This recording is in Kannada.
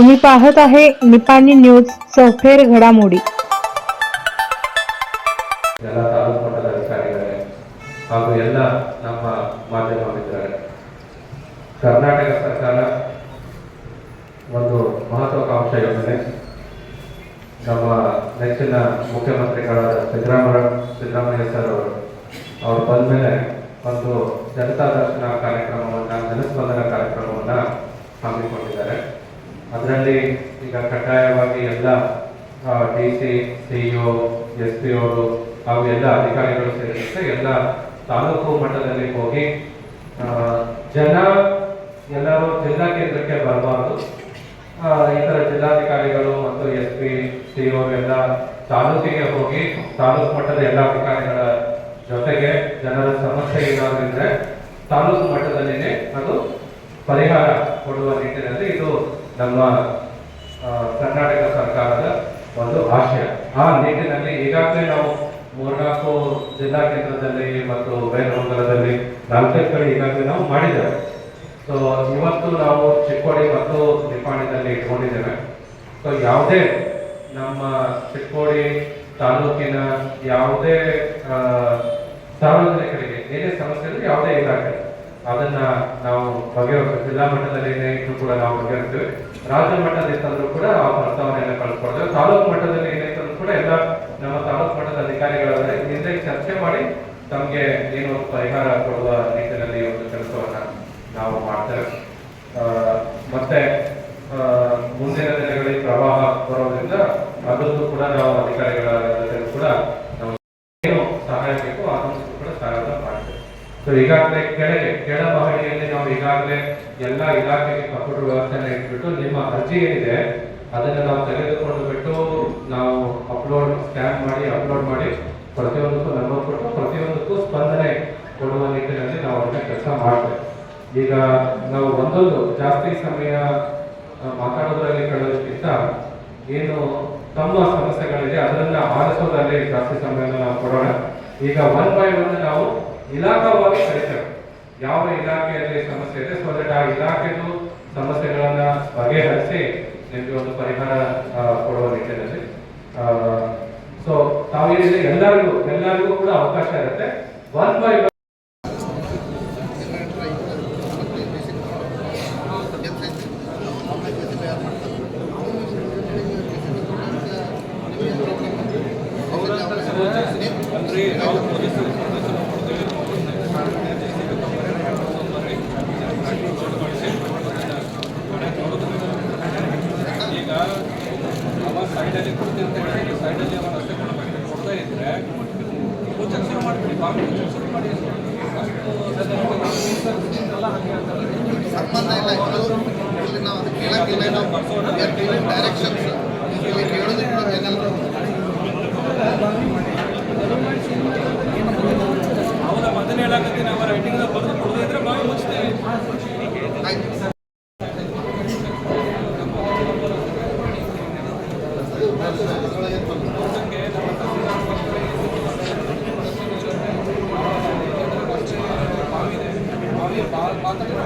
तुम्ही पाहत आहे निपाणी न्यूज चौफेर घडामोडी. ಎಲ್ಲ ತಾಲೂಕು ಮಟ್ಟದ ಅಧಿಕಾರಿಗಳೇ ಹಾಗೂ ಎಲ್ಲ ನಮ್ಮ ಮಾಧ್ಯಮ ಮಿತ್ರರೇ, ಕರ್ನಾಟಕ ಸರ್ಕಾರ ಒಂದು ಮಹತ್ವಾಕಾಂಕ್ಷೆ ಯೋಜನೆ ನಮ್ಮ ನೆಚ್ಚಿನ ಮುಖ್ಯಮಂತ್ರಿಗಳಾದ ಸಿದ್ದರಾಮಯ್ಯ ಸರ್ ಅವರು ಬಂದ ಮೇಲೆ ಒಂದು ಜನತಾ ದರ್ಶನ ಕಾರ್ಯಕ್ರಮವನ್ನು, ಜನಸ್ಪಂದನ ಕಾರ್ಯಕ್ರಮವನ್ನು ಹಮ್ಮಿಕೊಂಡಿದ್ದಾರೆ. ಅದರಲ್ಲಿ ಈಗ ಕಡ್ಡಾಯವಾಗಿ ಎಲ್ಲ DC, CO, SP ಅವರು ಹಾಗೂ ಎಲ್ಲ ಅಧಿಕಾರಿಗಳು ಸೇರಿದಂತೆ ಎಲ್ಲ ತಾಲೂಕು ಮಟ್ಟದಲ್ಲಿ ಹೋಗಿ ಎಲ್ಲರೂ ಜಿಲ್ಲಾ ಕೇಂದ್ರಕ್ಕೆ ಬರಬಾರ್ದು, ಇತರ ಜಿಲ್ಲಾಧಿಕಾರಿಗಳು ಮತ್ತು SP, CO ಎಲ್ಲ ತಾಲೂಕಿಗೆ ಹೋಗಿ ತಾಲೂಕು ಮಟ್ಟದ ಎಲ್ಲ ಅಧಿಕಾರಿಗಳ ಜೊತೆಗೆ ಜನರ ಸಮಸ್ಯೆ ಏನಾದ್ರಿದ್ರೆ ತಾಲೂಕು ಮಟ್ಟದಲ್ಲಿನೇ ಅದು ಪರಿಹಾರ ಕೊಡುವ ನಿಟ್ಟಿನಲ್ಲಿ ಇದು ನಮ್ಮ ಕರ್ನಾಟಕ ಸರ್ಕಾರದ ಒಂದು ಆಶಯ. ಆ ನಿಟ್ಟಿನಲ್ಲಿ ಈಗಾಗಲೇ ನಾವು 3-4 ಜಿಲ್ಲಾ ಕೇಂದ್ರದಲ್ಲಿ ಮತ್ತು ಬೇಲೂರುದಲ್ಲಿ 4 ಕಡೆ ಈಗಾಗಲೇ ನಾವು ಮಾಡಿದ್ದೇವೆ. ಸೊ ಇವತ್ತು ನಾವು ಚಿಕ್ಕೋಡಿ ಮತ್ತು ನಿಪಾಣಿದಲ್ಲಿ ಇಟ್ಕೊಂಡಿದ್ದೇವೆ. ಸೊ ಯಾವುದೇ ನಮ್ಮ ಚಿಕ್ಕೋಡಿ ತಾಲೂಕಿನ ಯಾವುದೇ ಸಾರ್ವಜನಿಕರಿಗೆ ಏನೇ ಸಮಸ್ಯೆ ಇದ್ರೆ ಯಾವುದೇ ಇಲಾಖೆ ಅದನ್ನ ನಾವು ಬಗೆಹರಿಸ್ತೇವೆ. ಜಿಲ್ಲಾ ಮಟ್ಟದಲ್ಲಿ ಏನೇ ಇದ್ರು ಕೂಡ ನಾವು ಬಗೆಹರಿಸ್ತೇವೆ. ರಾಜ್ಯ ಮಟ್ಟದಲ್ಲಿ ಇತ್ತಂದ್ರೂ ಕೂಡ ಆ ಪ್ರಸ್ತಾವನೆಯನ್ನು ಕಳಿಸ್ಕೊಡ್ತೇವೆ. ತಾಲೂಕು ಮಟ್ಟದಲ್ಲಿ ಏನೈತಂದ್ರೂ ಕೂಡ ಎಲ್ಲ ನಮ್ಮ ತಾಲೂಕು ಮಟ್ಟದ ಅಧಿಕಾರಿಗಳಾದರೆ ಹಿಂದೆ ಚರ್ಚೆ ಮಾಡಿ ತಮಗೆ ಏನು ಪರಿಹಾರ ಕೊಡುವ ನಿಟ್ಟಿನಲ್ಲಿ ಒಂದು ಕೆಲಸವನ್ನ ನಾವು ಮಾಡ್ತೇವೆ. ಮತ್ತೆ ಮುಂದಿನ ದಿನಗಳಲ್ಲಿ ಪ್ರವಾಹ ಬರೋದ್ರಿಂದ ಅದನ್ನು ಕೂಡ ನಾವು ಅಧಿಕಾರಿಗಳ ಜೊತೆ ಕೂಡ ನಾವು ಏನು ಸಹಾಯ ಬೇಕು ಅದನ್ನು ಕೂಡ ಸಹಾಯ ಮಾಡ್ತೇವೆ. ಸೊ ಈಗಾಗಲೇ ಕೆಳ ಮಹಡಿಯಲ್ಲಿ ನಾವು ಈಗಾಗಲೇ ಎಲ್ಲ ಇಲಾಖೆಗೆ ಕಂಪ್ಯೂಟರ್ ವ್ಯವಸ್ಥೆನ ಇಟ್ಬಿಟ್ಟು ನಿಮ್ಮ ಅರ್ಜಿ ಏನಿದೆ ಅದನ್ನು ನಾವು ತೆಗೆದುಕೊಂಡು ಬಿಟ್ಟು ನಾವು ಸ್ಕ್ಯಾನ್ ಮಾಡಿ ಅಪ್ಲೋಡ್ ಮಾಡಿ ಪ್ರತಿಯೊಂದಕ್ಕೂ ನಂಬರ್ ಕೊಟ್ಟು ಪ್ರತಿಯೊಂದಕ್ಕೂ ಸ್ಪಂದನೆ ಕೊಡುವ ನಿಟ್ಟಿನಲ್ಲಿ ನಾವು ಅದನ್ನ ಕೆಲಸ ಮಾಡ್ತೇವೆ. ಈಗ ನಾವು ಒಂದೊಂದು ಜಾಸ್ತಿ ಸಮಯ ಮಾತಾಡೋದ್ರಲ್ಲಿ ಕಳೆಯೋದಕ್ಕಿಂತ ಏನು ತಮ್ಮ ಸಮಸ್ಯೆಗಳಿದೆ ಅದನ್ನ ಆಲಿಸೋದ್ರಲ್ಲಿ ಜಾಸ್ತಿ ಸಮಯವನ್ನು ನಾವು ಕೊಡೋಣ. ಈಗ 1 by 1 ನಾವು ಇಲಾಖಾವಾಗಿ ಕರೀತೇವೆ. ಯಾವ ಇಲಾಖೆಯಲ್ಲಿ ಸಮಸ್ಯೆ ಇದೆ, ಸೊ ದಟ್ ಆ ಇಲಾಖೆದು ಸಮಸ್ಯೆಗಳನ್ನ ಬಗೆಹರಿಸಿ ನಿಮಗೆ ಒಂದು ಪರಿಹಾರ ಕೊಡುವ ನಿಟ್ಟಿನಲ್ಲಿ ಸೊ ತಾವೇನಿದೆ ಎಲ್ಲರಿಗೂ ಕೂಡ ಅವಕಾಶ ಇರುತ್ತೆ. 1 by 1 ಸೈಡಲ್ಲಿ ಕೊಡ್ತಿರ್ತಾರೆ. ಸೈಡಲ್ಲಿ ಅವರ ರಸ್ತೆ ಕೊಡ್ತಾ ಇದ್ರೆ ಚರ್ಚೆ ಮಾಡ್ಬಿಡಿ, ಚರ್ಚೆ ಮಾಡಿ ಎಲ್ಲ ಹಾಗೆ ಸಂಬಂಧ ಇಲ್ಲ. ಇಲ್ಲಿ ನಾವು ಅದು ಕೇಳೋಕ್ಕಿಲ್ಲ, ನಾವು ಬರ್ಸೋಣ ಡೈರೆಕ್ಷನ್ಸ್ ಕೇಳೋದಕ್ಕೆ ಏನೆಲ್ಲರೂ ಅವರ ಮೊದಲು ಹೇಳಕತ್ತೀನಿ. ಅವರ ರೈಟಿಂಗ್ ಬರೆದು ಕೊಡೋದಿದ್ರೆ ನಾವು ಮುಚ್ತೇವೆ. ಮಾತಾಡಿದ್ರೆ